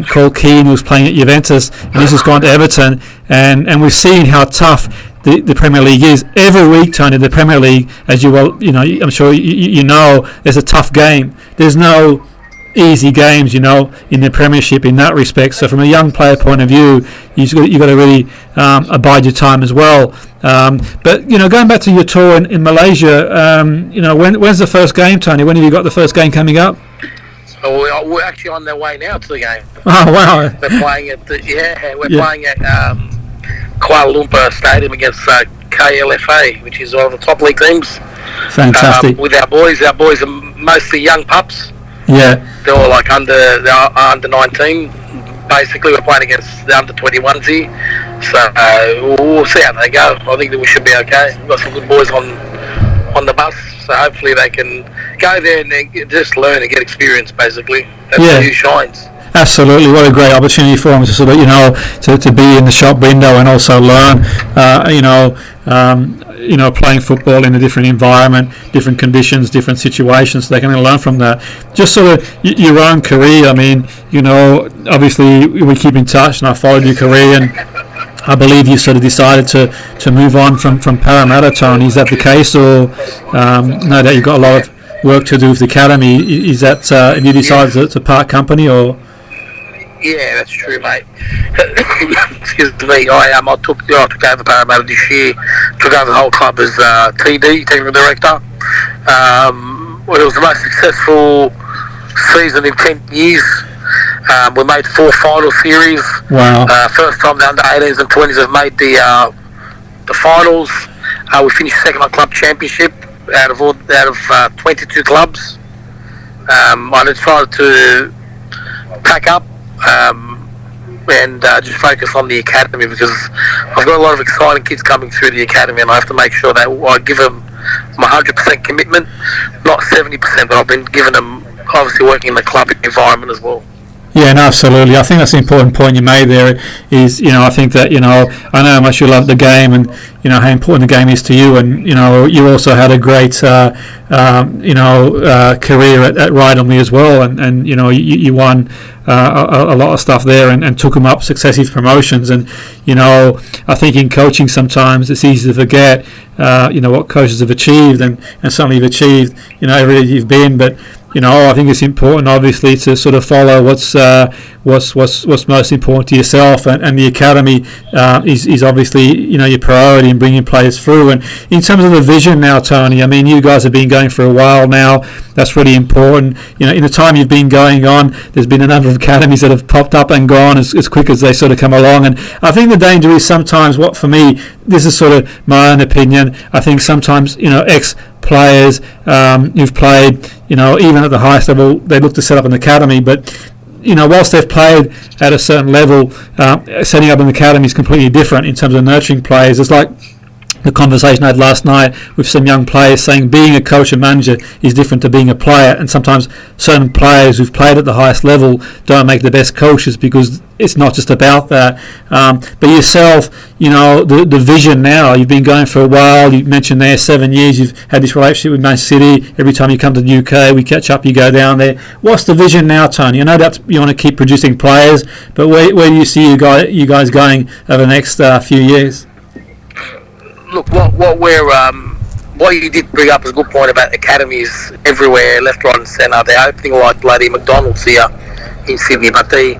called Keane who was playing at Juventus, and he's just gone to Everton, and we've seen how tough the Premier League is. Every week, Tony, the Premier League, as you well, I'm sure you know, there's a tough game. There's no easy games, in the Premiership in that respect. So from a young player point of view, you've got to really abide your time as well. But going back to your tour in Malaysia, when's the first game, Tony? When have you got the first game coming up? So we're actually on their way now to the game. Oh wow! We're playing at playing at Kuala Lumpur Stadium against KLFA, which is one of the top league teams. Fantastic. With our boys are mostly young pups. Yeah, they're all like under 19. Basically, we're playing against the under 21s here, so we'll see how they go. I think that we should be okay. We've got some good boys on the bus, so hopefully they can go there and just learn and get experience. Basically, that's who shines. Absolutely, what a great opportunity for them to sort of to be in the shop window and also learn playing football in a different environment, different conditions, different situations. So they can learn from that. Just sort of your own career. I mean, obviously we keep in touch, and I followed your career, and I believe you sort of decided to move on from Parramatta, Tony. Is that the case, or no doubt you've got a lot of work to do with the academy? Is that have you decided to part company, or? Yeah, that's true, mate. Excuse me. I took over Parramatta this year. Took over the whole club as TD, technical director. It was the most successful season in 10 years. We made 4 final series. Wow. First time the under 18s and 20s have made the finals. We finished second on club championship out of 22 clubs. I decided to pack up and just focus on the academy, because I've got a lot of exciting kids coming through the academy, and I have to make sure that I give them my 100% commitment, not 70%, but I've been giving them, obviously working in the club environment as well. Yeah, no, absolutely. I think that's an important point you made there. Is I think that I know how much you love the game, and how important the game is to you, and you also had a great career at Rydalme as well, and you won a lot of stuff there, and took them up successive promotions. And I think in coaching sometimes it's easy to forget what coaches have achieved, and certainly you've achieved everywhere you've been, but I think it's important, obviously, to sort of follow what's most important to yourself, and the academy is obviously your priority in bringing players through. And in terms of the vision now, Tony, I mean, you guys have been going for a while now. That's really important. In the time you've been going on, there's been a number of academies that have popped up and gone as quick as they sort of come along. And I think the danger is sometimes, for me, this is sort of my own opinion, I think sometimes ex-players who've played, even at the highest level, they look to set up an academy, but whilst they've played at a certain level, setting up an academy is completely different in terms of nurturing players. It's like the conversation I had last night with some young players saying being a coach and manager is different to being a player, and sometimes certain players who've played at the highest level don't make the best coaches because it's not just about that. But yourself, the vision now, you've been going for a while. You mentioned there 7 years you've had this relationship with Man City. Every time you come to the UK, we catch up, you go down there. What's the vision now, Tony? I know that you want to keep producing players, but where do you see you guys going over the next few years? look, what you did bring up is a good point about academies everywhere, left, right, and centre. They're opening like bloody McDonald's here in Sydney. But the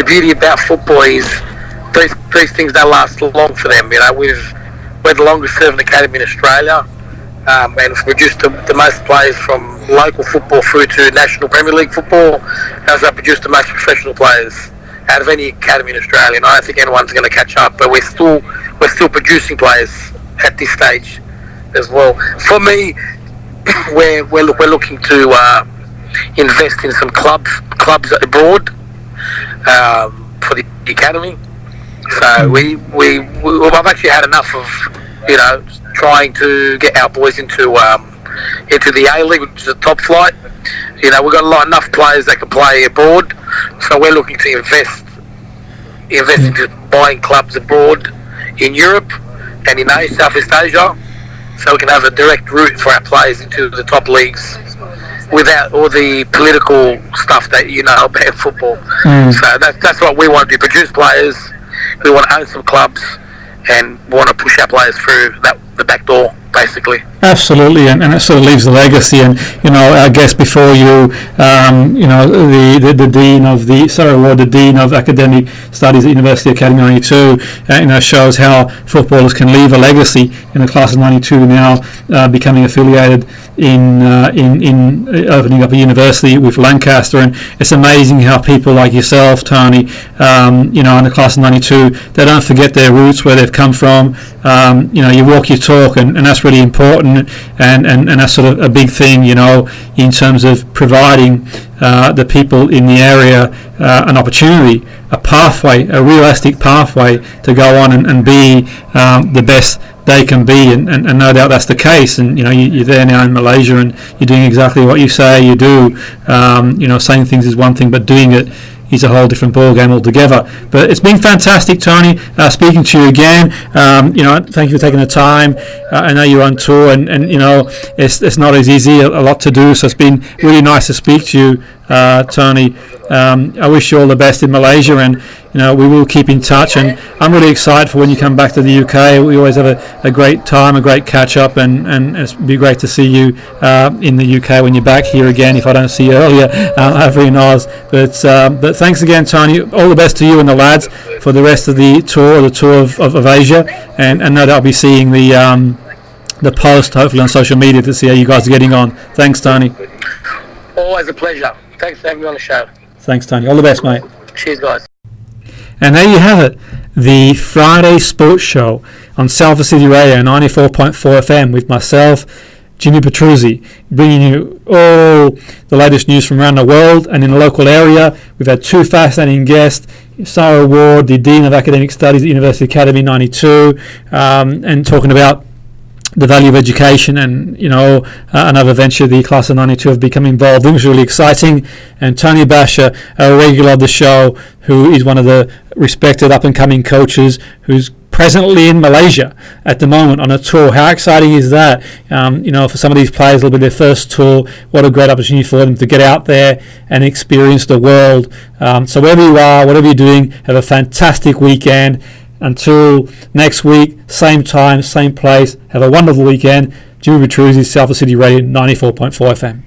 beauty about football is these things don't last long for them. You know, we're the longest serving academy in Australia, and we've produced the most players from local football through to National Premier League football. As I produced the most professional players out of any academy in Australia, and I don't think anyone's going to catch up. But we're still producing players at this stage as well. For me, we're looking to invest in some clubs abroad for the academy. So I've actually had enough of trying to get our boys into the A League, which is the top flight. We've got enough players that can play abroad, so we're looking to invest into buying clubs abroad in Europe and in Southeast Asia, so we can have a direct route for our players into the top leagues without all the political stuff that about football. So that's what we want to do: produce players. We want to own some clubs, and we want to push our players through the back door, basically. Absolutely, and it sort of leaves a legacy. And I guess before you, the dean of the Sara Award, the dean of academic studies at University Academy 92, shows how footballers can leave a legacy in the class of 92 now, becoming affiliated in opening up a university with Lancaster. And it's amazing how people like yourself, Tony, in the class of 92, they don't forget their roots, where they've come from. You walk your talk, and that's really important. And that's sort of a big thing, in terms of providing the people in the area an opportunity, a pathway, a realistic pathway to go on and be the best they can be, and no doubt that's the case. And you're there now in Malaysia, and you're doing exactly what you say you do. Saying things is one thing, but doing it is a whole different ball game altogether. But it's been fantastic, Tony, speaking to you again. Thank you for taking the time. I know you're on tour, and it's not as easy, a lot to do, so it's been really nice to speak to you, Tony. I wish you all the best in Malaysia, and we will keep in touch, and I'm really excited for when you come back to the UK. We always have a great time, a great catch up, and it'd be great to see you in the UK when you're back here again, if I don't see you earlier over in Oz. But thanks again, Tony. All the best to you and the lads for the rest of the tour of Asia, and no doubt I'll be seeing the post hopefully on social media to see how you guys are getting on. Thanks, Tony. Always a pleasure. Thanks for having me on the show. Thanks, Tony. All the best, mate. Cheers, guys. And there you have it, the Friday Sports Show on Salford City Radio 94.4 FM with myself, Jimmy Petruzzi, bringing you all the latest news from around the world and in the local area. We've had two fascinating guests, Sara Award, the Dean of Academic Studies at University Academy 92, and talking about the value of education, and another venture the class of 92 have become involved in, which is really exciting. And Tony Basha, a regular of the show, who is one of the respected up and coming coaches, who's presently in Malaysia at the moment on a tour. How exciting is that? For some of these players, it'll be their first tour. What a great opportunity for them to get out there and experience the world. So wherever you are, whatever you're doing, have a fantastic weekend. Until next week, same time, same place. Have a wonderful weekend. Jimmy Petruzzi, Salford City Radio 94.4 FM.